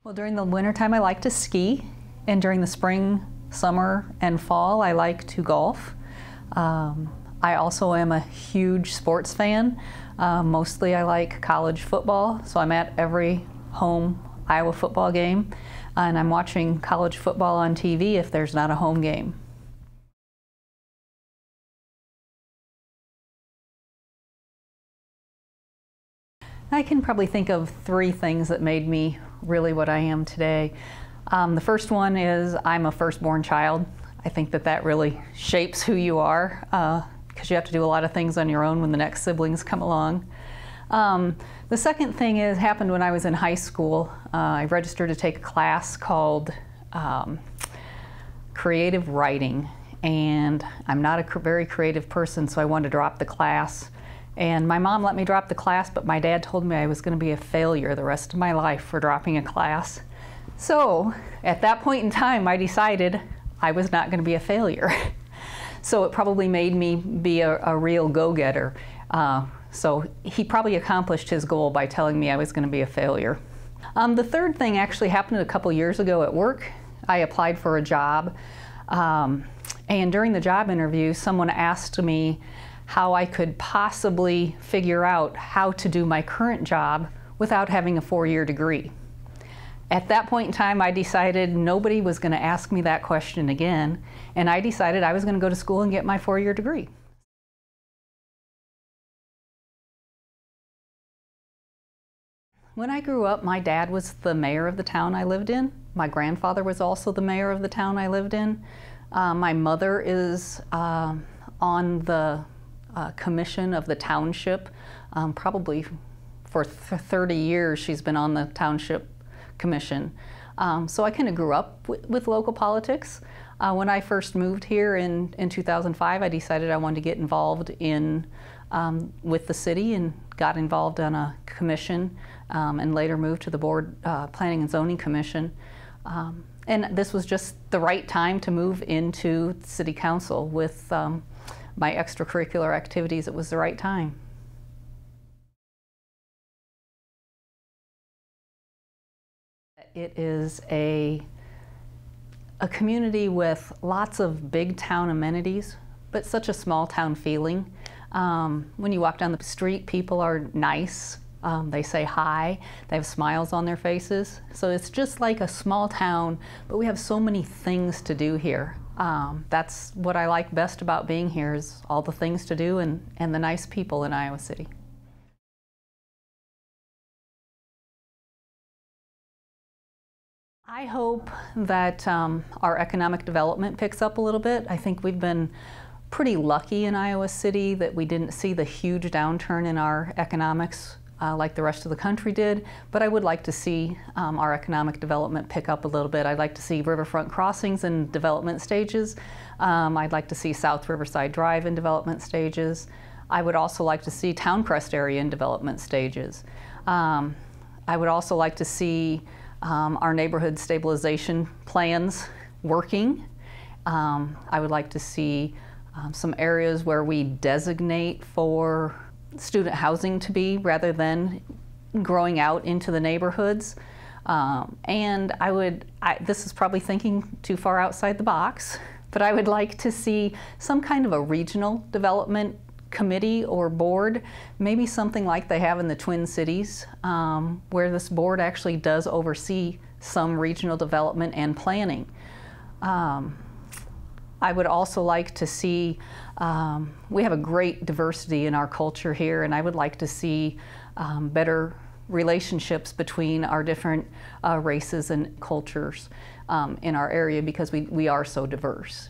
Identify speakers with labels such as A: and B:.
A: Well, during the wintertime I like to ski, and during the spring, summer, and fall I like to golf. I also am a huge sports fan. Mostly I like college football, so I'm at every home Iowa football game, and I'm watching college football on TV if there's not a home game. I can probably think of 3 things that made me really what I am today. The first one is I'm a firstborn child. I think that really shapes who you are, because you have to do a lot of things on your own when the next siblings come along. The second thing happened when I was in high school. I registered to take a class called creative writing, and I'm not a very creative person, so I wanted to drop the class. And my mom let me drop the class, but my dad told me I was going to be a failure the rest of my life for dropping a class. So at that point in time, I decided I was not going to be a failure. So it probably made me be a real go-getter. So he probably accomplished his goal by telling me I was going to be a failure. The third thing actually happened a couple years ago at work. I applied for a job, and during the job interview, someone asked me how I could possibly figure out how to do my current job without having a 4-year degree. At that point in time, I decided nobody was going to ask me that question again, and I decided I was going to go to school and get my 4-year degree. When I grew up, my dad was the mayor of the town I lived in. My grandfather was also the mayor of the town I lived in. My mother is on the commission of the township. Probably for 30 years she's been on the township commission. So I kind of grew up with local politics. When I first moved here in 2005, I decided I wanted to get involved with the city, and got involved on a commission, and later moved to the board Planning and Zoning Commission. And this was just the right time to move into city council with my extracurricular activities. It was the right time. It is a community with lots of big town amenities, but such a small town feeling. When you walk down the street, people are nice. They say hi. They have smiles on their faces. So it's just like a small town, but we have so many things to do here. That's what I like best about being here, is all the things to do and the nice people in Iowa City. I hope that our economic development picks up a little bit. I think we've been pretty lucky in Iowa City that we didn't see the huge downturn in our economics like the rest of the country did, but I would like to see our economic development pick up a little bit. I'd like to see riverfront crossings in development stages. I'd like to see South Riverside Drive in development stages. I would also like to see Towncrest area in development stages. I would also like to see our neighborhood stabilization plans working. I would like to see some areas where we designate for student housing to be, rather than growing out into the neighborhoods. And this is probably thinking too far outside the box, but I would like to see some kind of a regional development committee or board, maybe something like they have in the Twin Cities, where this board actually does oversee some regional development and planning. I would also like to see, we have a great diversity in our culture here, and I would like to see better relationships between our different races and cultures in our area, because we are so diverse.